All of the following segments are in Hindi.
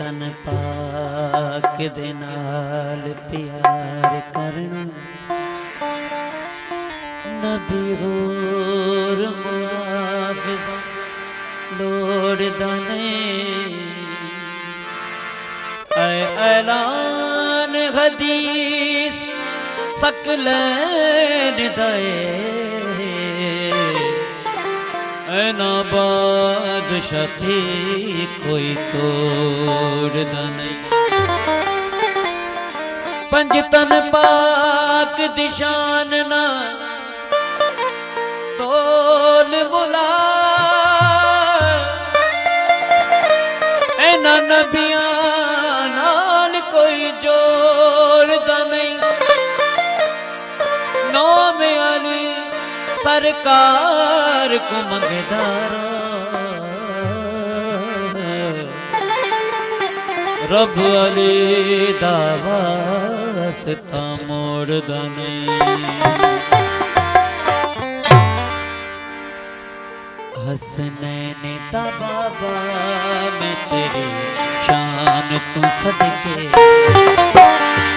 तन पाक दे नाल प्यार करना नबी होर मुआविज़ा लोड़दा नहीं। ऐलान हदीस सकलैन दए ऐना बादशाही कोई तोड़दा नहीं। पंज तन पाक दी शान ना तोल मुला ऐना नबियां नाल कोई जोड़दा नहीं। नौम अली सरकार को मंगदारा रब अली दा वास्ता मोड़दा नहीं। हसनैन दा बाबा मैं तेरी शान तू सदके।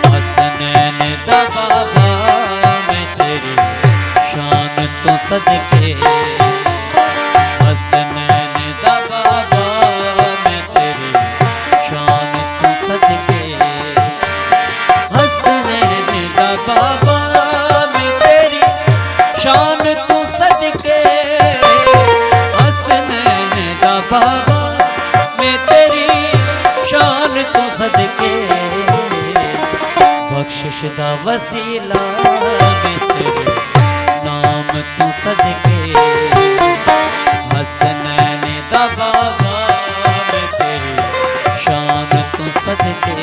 हसनैन दा बाबा मैं तेरी शान तू सदके। हसनैन दा बाबा मैं तेरी शान तू सदके। हसनैन दा बाबा मैं तेरी शान तू सदके। हसनैन दा बाबा मैं तेरी शान तू सदके। बख्शिश दा वसीला मैं तेरे नाम तू सदके। हसनैन दा बाबा मैं तेरी शान तू सदके।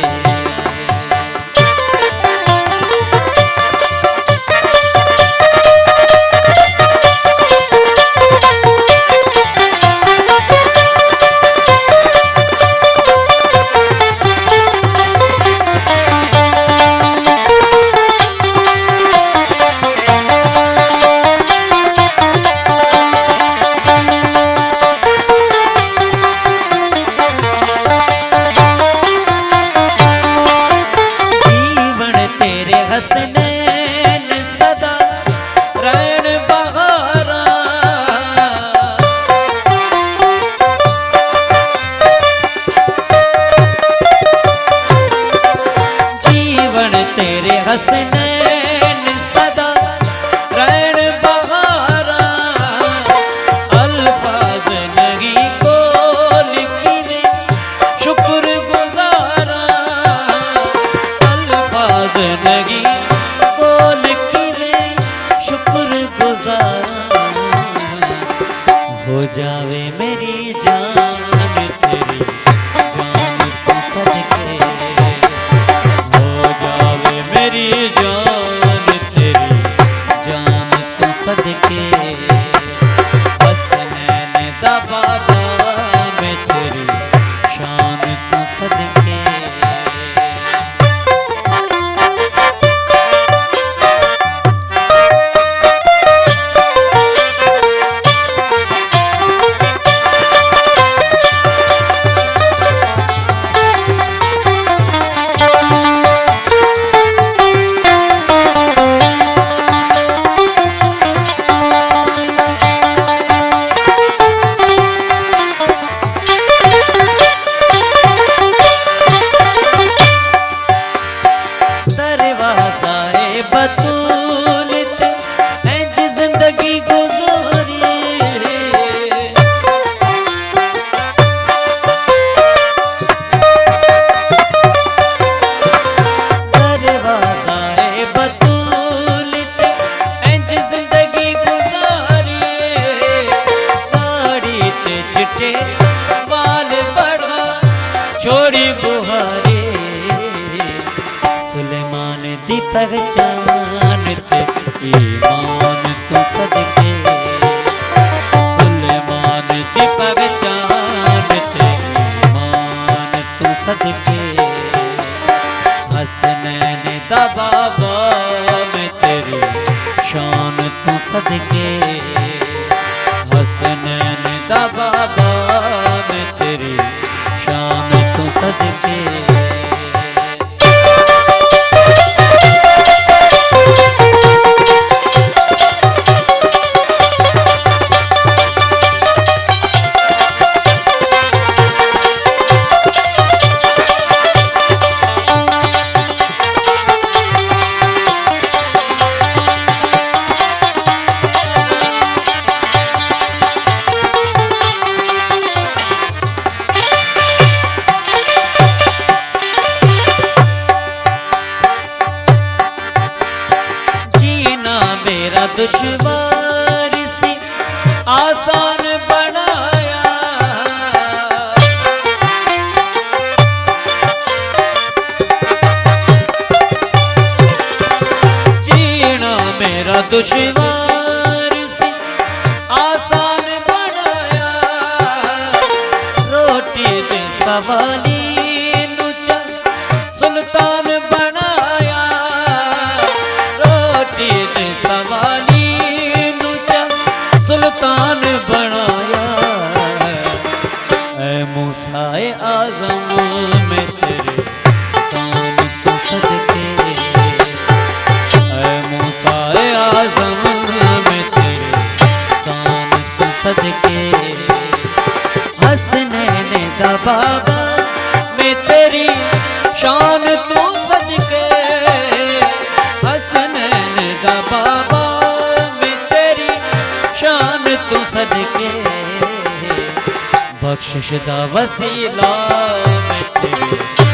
हसनैन सदा रैन बहारा जीवन तेरे हसनैन सदा रैन बहारा। अल्फाज नहीं कोल किने शुक्र गुजारा। अल्फाज नहीं हो जावे मेरी जान तेरी जान तू सदके। हो जावे मेरी जान तेरी जान तू सदके। हसनैन दा बाबा मैं तेरी शान तू सदके। वाल बढ़ा छोड़ी बुहारे सुलेमान दी पहचान ते ईमान तू सदके। सुलेमान दी पहचान ते ईमान तू सदके। हसनैन दा बाबा मैं तेरी शान तू सदके। हसनैन दा बाबा मैं तेरी शान तू सदके। दुश्वार सी आसान बनाया, रोटी दे सवाली नुचा सुल्तान बनाया, रोटी दे सवाली नुचा सुल्तान बनाया। ऐ मूसाए आज़म में तेरे कान तो सदके, ऐ मूसाए आज़म में तेरे कान तो सदके, हसनैन दा बाबा में तेरी शान तो सदके, हसनैन दा बाबा में तेरी शान तो सदके, बख्शिश दा वसीला में तेरे